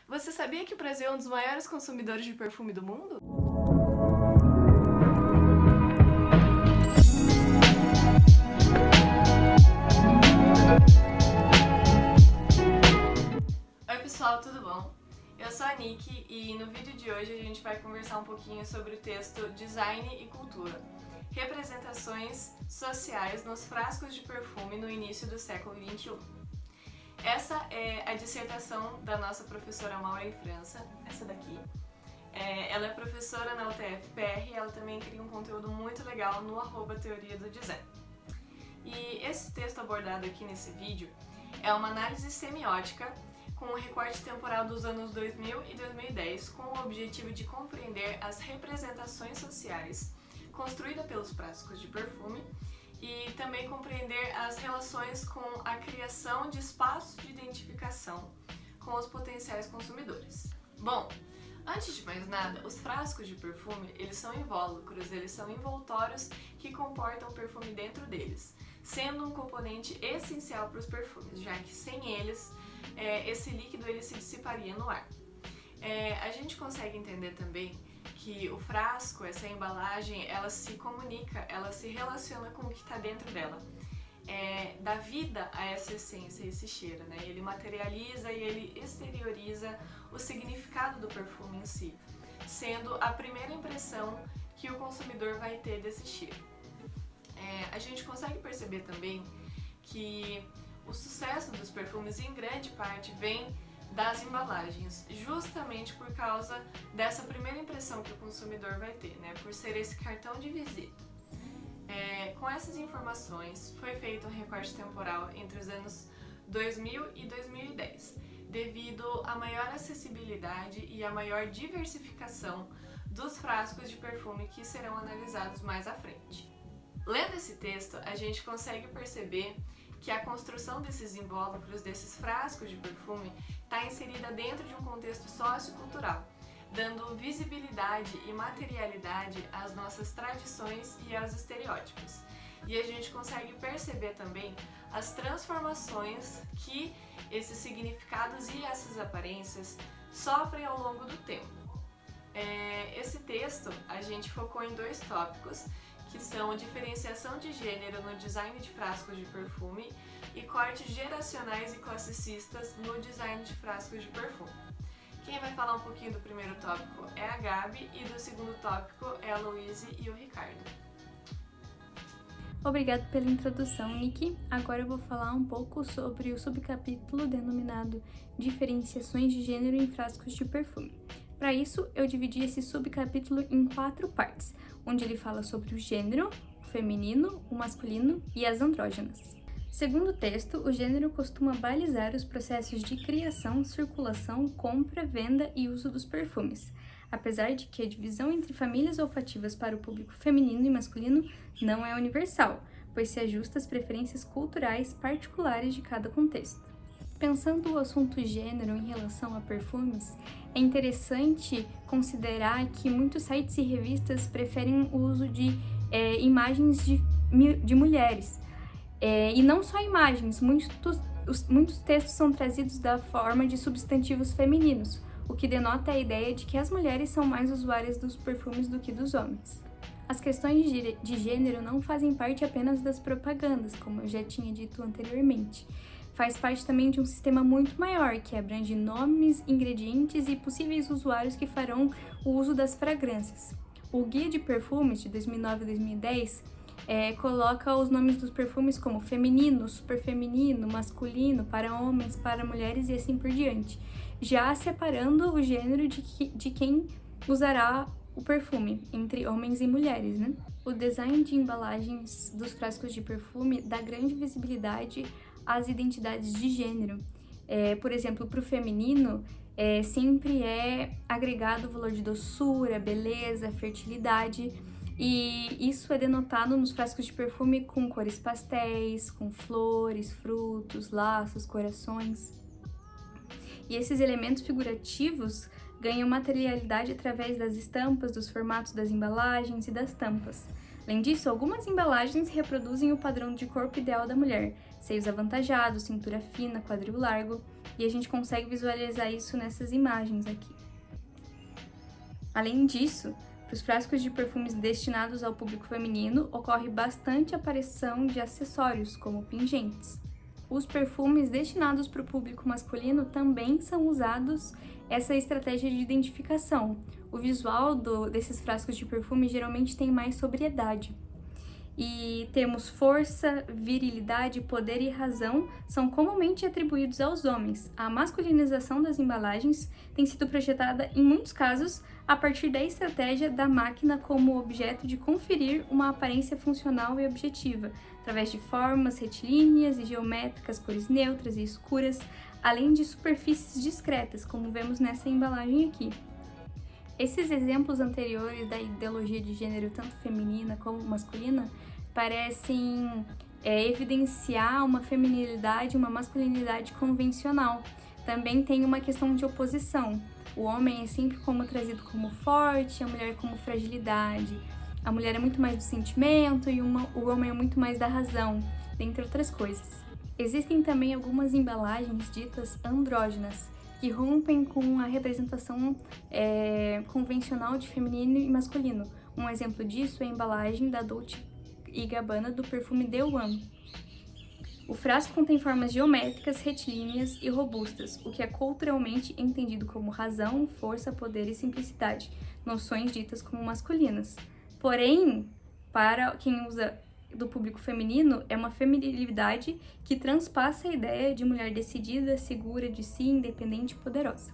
Você sabia que o Brasil é um dos maiores consumidores de perfume do mundo? Oi pessoal, tudo bom? Eu sou a Nick e no vídeo de hoje a gente vai conversar um pouquinho sobre o texto Design e Cultura, representações sociais nos frascos de perfume no início do século XXI. Essa é a dissertação da nossa professora Maureen França, essa daqui. Ela é professora na UTF-PR e ela também cria um conteúdo muito legal no @teoria do design. E esse texto abordado aqui nesse vídeo é uma análise semiótica com um recorte temporal dos anos 2000 e 2010 com o objetivo de compreender as representações sociais construídas pelos frascos de perfume e também compreender as relações com a criação de espaços de identificação com os potenciais consumidores. Bom, antes de mais nada, os frascos de perfume, eles são invólucros, eles são envoltórios que comportam o perfume dentro deles, sendo um componente essencial para os perfumes, já que sem eles, esse líquido ele se dissiparia no ar. A gente consegue entender também que o frasco, essa embalagem, ela se comunica, ela se relaciona com o que está dentro dela. Dá vida a essa essência, esse cheiro, né? Ele materializa e ele exterioriza o significado do perfume em si, sendo a primeira impressão que o consumidor vai ter desse cheiro. A gente consegue perceber também que o sucesso dos perfumes, em grande parte, vem das embalagens, justamente por causa dessa primeira impressão que o consumidor vai ter, né? Por ser esse cartão de visita. Com essas informações, foi feito um recorte temporal entre os anos 2000 e 2010, devido à maior acessibilidade e à maior diversificação dos frascos de perfume que serão analisados mais à frente. Lendo esse texto, a gente consegue perceber que a construção desses invólucros, desses frascos de perfume, está inserida dentro de um contexto sociocultural, dando visibilidade e materialidade às nossas tradições e aos estereótipos. E a gente consegue perceber também as transformações que esses significados e essas aparências sofrem ao longo do tempo. Esse texto a gente focou em dois tópicos, que são diferenciação de gênero no design de frascos de perfume e cortes geracionais e classicistas no design de frascos de perfume. Quem vai falar um pouquinho do primeiro tópico é a Gabi e do segundo tópico é a Louise e o Ricardo. Obrigada pela introdução, Nick. Agora eu vou falar um pouco sobre o subcapítulo denominado Diferenciações de gênero em frascos de perfume. Para isso, eu dividi esse subcapítulo em 4 partes, onde ele fala sobre o gênero, o feminino, o masculino e as andrógenas. Segundo o texto, o gênero costuma balizar os processos de criação, circulação, compra, venda e uso dos perfumes, apesar de que a divisão entre famílias olfativas para o público feminino e masculino não é universal, pois se ajusta às preferências culturais particulares de cada contexto. Pensando o assunto gênero em relação a perfumes, é interessante considerar que muitos sites e revistas preferem o uso de imagens de mulheres. E não só imagens, muitos textos são trazidos da forma de substantivos femininos, o que denota a ideia de que as mulheres são mais usuárias dos perfumes do que dos homens. As questões de gênero não fazem parte apenas das propagandas, como eu já tinha dito anteriormente. Faz parte também de um sistema muito maior, que abrange nomes, ingredientes e possíveis usuários que farão o uso das fragrâncias. O Guia de Perfumes, de 2009 e 2010, coloca os nomes dos perfumes como feminino, superfeminino, masculino, para homens, para mulheres e assim por diante, já separando o gênero de quem usará o perfume, entre homens e mulheres, né? O design de embalagens dos frascos de perfume dá grande visibilidade às identidades de gênero. Por exemplo, para o feminino, sempre é agregado o valor de doçura, beleza, fertilidade, e isso é denotado nos frascos de perfume com cores pastéis, com flores, frutos, laços, corações. E esses elementos figurativos ganham materialidade através das estampas, dos formatos das embalagens e das tampas. Além disso, algumas embalagens reproduzem o padrão de corpo ideal da mulher, seios avantajados, cintura fina, quadril largo, e a gente consegue visualizar isso nessas imagens aqui. Além disso, para os frascos de perfumes destinados ao público feminino, ocorre bastante aparição de acessórios, como pingentes. Os perfumes destinados para o público masculino também são usados essa estratégia de identificação. O visual desses frascos de perfume geralmente tem mais sobriedade. E temos força, virilidade, poder e razão são comumente atribuídos aos homens. A masculinização das embalagens tem sido projetada, em muitos casos, a partir da estratégia da máquina como objeto de conferir uma aparência funcional e objetiva, através de formas retilíneas e geométricas, cores neutras e escuras, além de superfícies discretas, como vemos nessa embalagem aqui. Esses exemplos anteriores da ideologia de gênero, tanto feminina como masculina, parecem evidenciar uma feminilidade, uma masculinidade convencional. Também tem uma questão de oposição. O homem é sempre trazido como forte, a mulher como fragilidade. A mulher é muito mais do sentimento e o homem é muito mais da razão, dentre outras coisas. Existem também algumas embalagens ditas andrógenas, que rompem com a representação convencional de feminino e masculino. Um exemplo disso é a embalagem da Dolce & Gabbana do perfume The One. O frasco contém formas geométricas, retilíneas e robustas, o que é culturalmente entendido como razão, força, poder e simplicidade, noções ditas como masculinas. Porém, para quem usa do público feminino, é uma feminilidade que transpassa a ideia de mulher decidida, segura de si, independente e poderosa.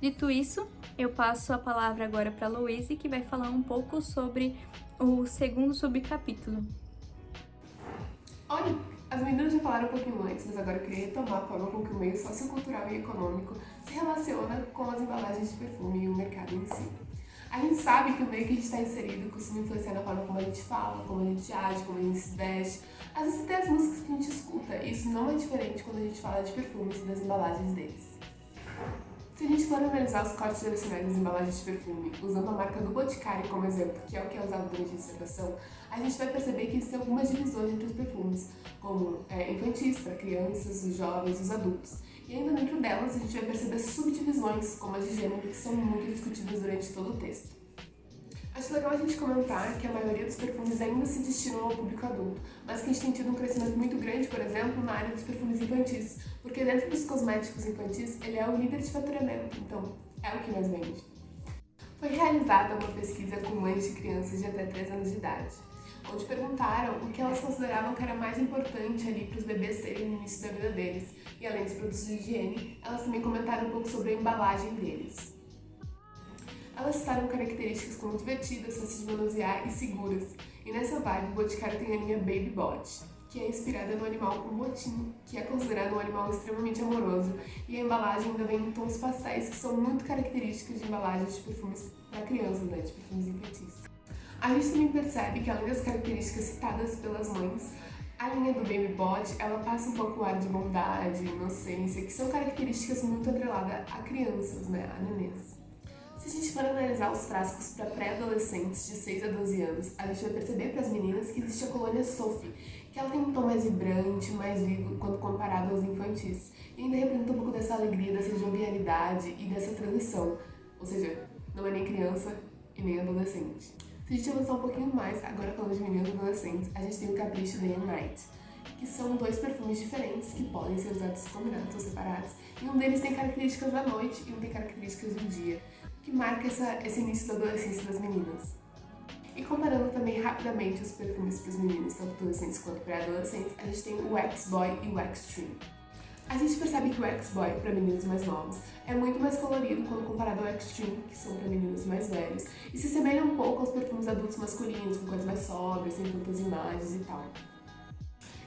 Dito isso, eu passo a palavra agora para a Louise, que vai falar um pouco sobre o segundo subcapítulo. Olha, as meninas já falaram um pouquinho antes, mas agora eu queria retomar a forma com que o meio sociocultural e econômico se relaciona com as embalagens de perfume e o mercado em si. A gente sabe que o meio que a gente está inserido costuma influenciar na forma como a gente fala, como a gente age, como a gente se veste, às vezes até as músicas que a gente escuta, e isso não é diferente quando a gente fala de perfumes e das embalagens deles. Se a gente for analisar os cortes direcionais das embalagens de perfume, usando a marca do Boticário como exemplo, que é o que é usado durante a dissertação, a gente vai perceber que existem algumas divisões entre os perfumes, como infantis, para crianças, os jovens, os adultos. E ainda dentro delas, a gente vai perceber subdivisões, como as de gênero, que são muito discutidas durante todo o texto. Acho legal a gente comentar que a maioria dos perfumes ainda se destinam ao público adulto, mas que a gente tem tido um crescimento muito grande, por exemplo, na área dos perfumes infantis, porque dentro dos cosméticos infantis, ele é o líder de faturamento, então é o que mais vende. Foi realizada uma pesquisa com mães de crianças de até 3 anos de idade, onde perguntaram o que elas consideravam que era mais importante ali para os bebês terem no início da vida deles. E além dos produtos de higiene, elas também comentaram um pouco sobre a embalagem deles. Elas citaram características como divertidas, fáceis de manusear e seguras. E nessa vibe, o Boticário tem a linha Baby Bot, que é inspirada no animal com botinho, que é considerado um animal extremamente amoroso. E a embalagem ainda vem em tons pastéis, que são muito características de embalagens de perfumes para crianças, de perfumes infantis. A gente também percebe que, além das características citadas pelas mães, a linha do Baby Bot, ela passa um pouco o ar de bondade, inocência, que são características muito atreladas a crianças, a nenês. Se a gente for analisar os frascos para pré-adolescentes de 6 a 12 anos, a gente vai perceber para as meninas que existe a colônia Sophie, que ela tem um tom mais vibrante, mais vivo quando comparado aos infantis, e ainda representa um pouco dessa alegria, dessa jovialidade e dessa transição, ou seja, não é nem criança e nem adolescente. Se a gente avançar um pouquinho mais, agora falando de meninas e adolescentes, a gente tem o Capricho Day and Night, que são 2 perfumes diferentes que podem ser usados combinados ou separados, e um deles tem características da noite e um tem características do dia, que marca esse início da adolescência das meninas. E comparando também rapidamente os perfumes para os meninos, tanto adolescentes quanto pré-adolescentes, a gente tem o Wax Boy e o Wax Extreme. A gente percebe que o Wax Boy, para meninos mais novos, é muito mais colorido quando comparado ao Extreme, que são para meninos mais velhos, e se assemelha um pouco aos perfumes adultos masculinos, com cores mais sóbrias, sem tantas imagens e tal.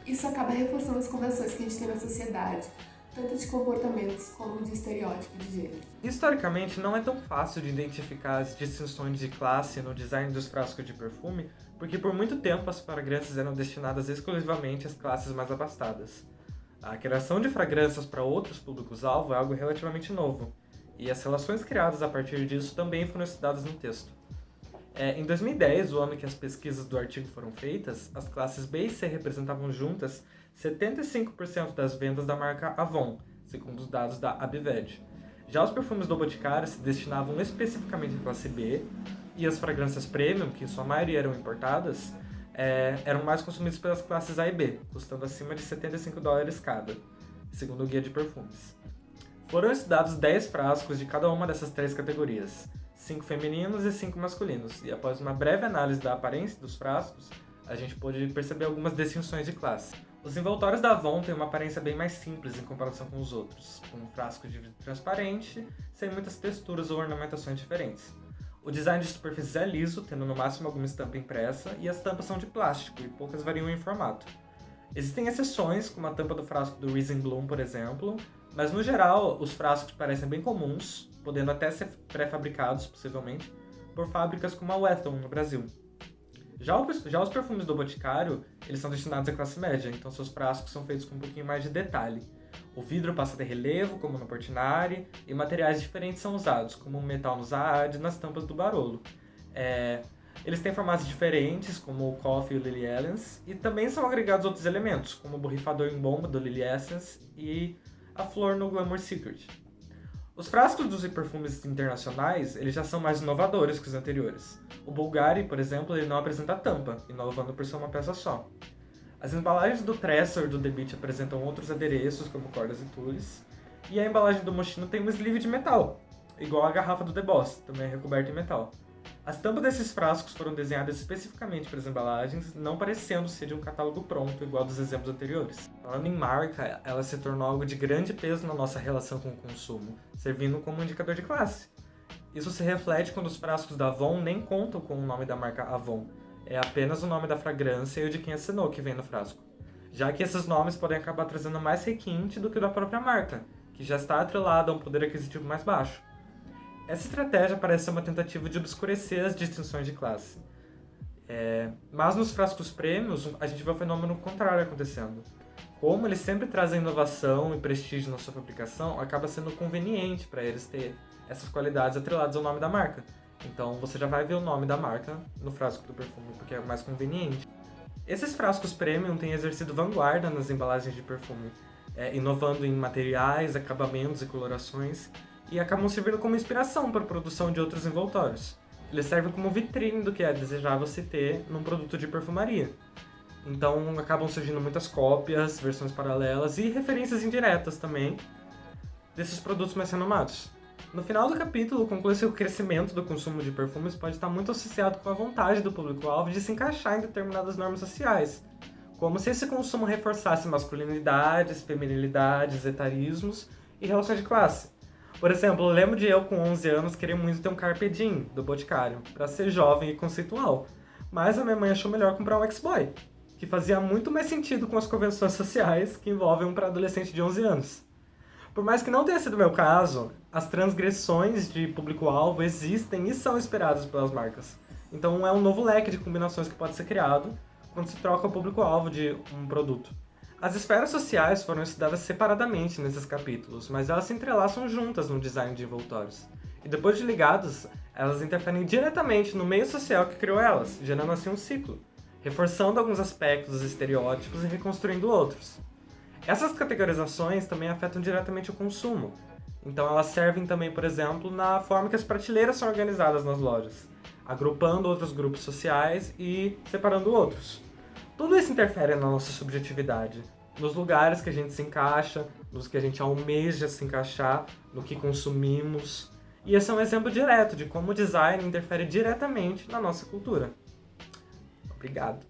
Isso acaba reforçando as convenções que a gente tem na sociedade, tanto de comportamentos como de estereótipo de gênero. Historicamente, não é tão fácil de identificar as distinções de classe no design dos frascos de perfume, porque por muito tempo as fragrâncias eram destinadas exclusivamente às classes mais abastadas. A criação de fragrâncias para outros públicos-alvo é algo relativamente novo, e as relações criadas a partir disso também foram estudadas no texto. Em 2010, o ano que as pesquisas do artigo foram feitas, as classes B e C representavam juntas 75% das vendas da marca Avon, segundo os dados da Abived. Já os perfumes do Boticário se destinavam especificamente à classe B, e as fragrâncias premium, que em sua maioria eram importadas, eram mais consumidos pelas classes A e B, custando acima de $75 cada, segundo o Guia de Perfumes. Foram estudados 10 frascos de cada uma dessas 3 categorias, 5 femininos e 5 masculinos, e após uma breve análise da aparência dos frascos, a gente pôde perceber algumas distinções de classe. Os envoltórios da Avon têm uma aparência bem mais simples em comparação com os outros, com um frasco de vidro transparente, sem muitas texturas ou ornamentações diferentes. O design de superfícies é liso, tendo no máximo alguma estampa impressa, e as tampas são de plástico, e poucas variam em formato. Existem exceções, como a tampa do frasco do Riesling Bloom, por exemplo, mas no geral os frascos parecem bem comuns, podendo até ser pré-fabricados, possivelmente, por fábricas como a Wethon, no Brasil. Já os perfumes do Boticário, eles são destinados à classe média, então seus frascos são feitos com um pouquinho mais de detalhe. O vidro passa a ter relevo, como no Portinari, e materiais diferentes são usados, como o metal no Zaad e nas tampas do Barolo. Eles têm formatos diferentes, como o Coffee e o Lily Essence, e também são agregados outros elementos, como o borrifador em bomba do Lily Essence e a flor no Glamour Secret. Os frascos dos perfumes internacionais, eles já são mais inovadores que os anteriores. O Bulgari, por exemplo, ele não apresenta tampa, inovando por ser uma peça só. As embalagens do Tresor e do The Beach apresentam outros adereços, como cordas e tules, e a embalagem do Moschino tem um sleeve de metal, igual a garrafa do The Boss, também é recoberta em metal. As tampas desses frascos foram desenhadas especificamente para as embalagens, não parecendo ser de um catálogo pronto, igual dos exemplos anteriores. Falando em marca, ela se tornou algo de grande peso na nossa relação com o consumo, servindo como um indicador de classe. Isso se reflete quando os frascos da Avon nem contam com o nome da marca Avon, é apenas o nome da fragrância e o de quem assinou que vem no frasco, já que esses nomes podem acabar trazendo mais requinte do que o da própria marca, que já está atrelada a um poder aquisitivo mais baixo. Essa estratégia parece ser uma tentativa de obscurecer as distinções de classe. Mas nos frascos prêmios, a gente vê o fenômeno contrário acontecendo. Como eles sempre trazem inovação e prestígio na sua fabricação, acaba sendo conveniente para eles ter essas qualidades atreladas ao nome da marca. Então você já vai ver o nome da marca no frasco do perfume, porque é mais conveniente. Esses frascos premium têm exercido vanguarda nas embalagens de perfume, inovando em materiais, acabamentos e colorações, e acabam servindo como inspiração para a produção de outros envoltórios. Eles servem como vitrine do que é desejável se ter num produto de perfumaria. Então acabam surgindo muitas cópias, versões paralelas e referências indiretas também desses produtos mais renomados. No final do capítulo, conclui-se que o crescimento do consumo de perfumes pode estar muito associado com a vontade do público-alvo de se encaixar em determinadas normas sociais, como se esse consumo reforçasse masculinidades, feminilidades, etarismos e relações de classe. Por exemplo, eu lembro de eu com 11 anos querer muito ter um Carpe Diem do Boticário, para ser jovem e conceitual, mas a minha mãe achou melhor comprar um X-Boy, que fazia muito mais sentido com as convenções sociais que envolvem um pré-adolescente de 11 anos. Por mais que não tenha sido o meu caso, as transgressões de público-alvo existem e são esperadas pelas marcas. Então é um novo leque de combinações que pode ser criado quando se troca o público-alvo de um produto. As esferas sociais foram estudadas separadamente nesses capítulos, mas elas se entrelaçam juntas no design de envoltórios. E depois de ligadas, elas interferem diretamente no meio social que criou elas, gerando assim um ciclo, reforçando alguns aspectos dos estereótipos e reconstruindo outros. Essas categorizações também afetam diretamente o consumo. Então elas servem também, por exemplo, na forma que as prateleiras são organizadas nas lojas, agrupando outros grupos sociais e separando outros. Tudo isso interfere na nossa subjetividade, nos lugares que a gente se encaixa, nos que a gente almeja se encaixar, no que consumimos. E esse é um exemplo direto de como o design interfere diretamente na nossa cultura. Obrigado.